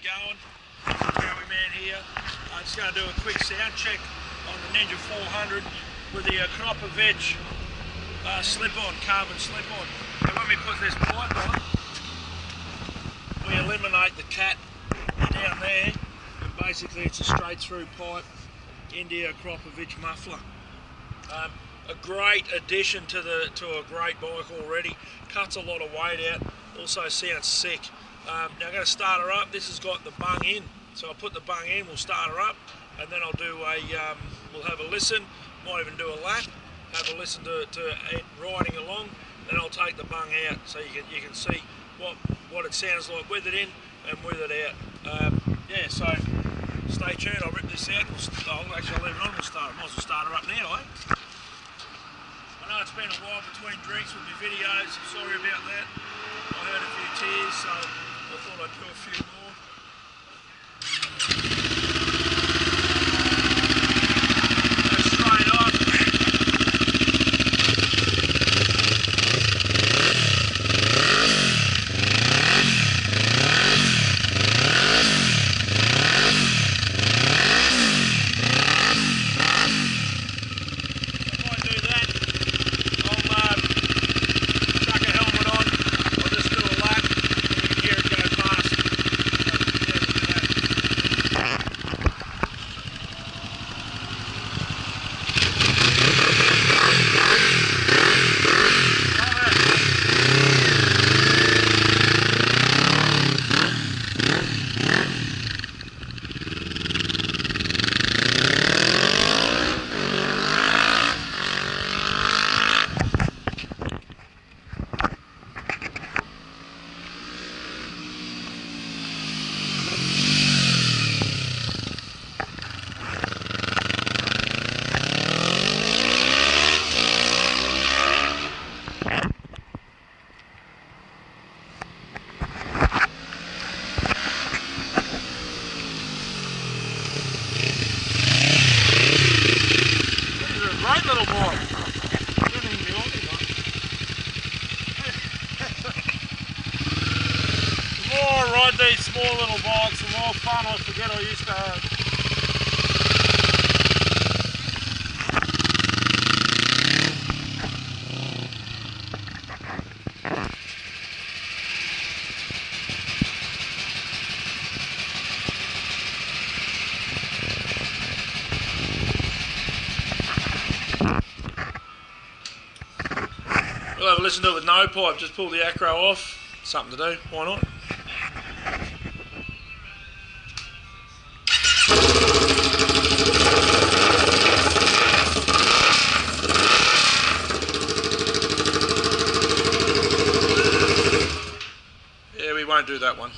going? Kawiman here. I'm just going to do a quick sound check on the Ninja 400 with the Akrapovic slip-on, carbon slip-on. And when we put this pipe on, we eliminate the cat down there, and basically it's a straight through pipe into the Akrapovic muffler. A great addition to a great bike already. Cuts a lot of weight out. Also sounds sick. Now I'm going to start her up. This has got the bung in, so I'll put the bung in. We'll start her up, and then I'll do we'll have a listen. Might even do a lap. Have a listen to it riding along. Then I'll take the bung out, so you can see what it sounds like with it in and with it out. Yeah. So stay tuned. I'll rip this out. I'll actually leave it on. Might as well start her up now, eh? I know it's been a while between drinks with my videos, sorry about that. I heard a few tears, so I thought I'd do a few more. Go straight on. Little boy. The more I ride these small little bikes, the more fun I forget I used to have. We'll have a listen to it with no pipe, just pull the acro off. Something to do, why not? Yeah, we won't do that one.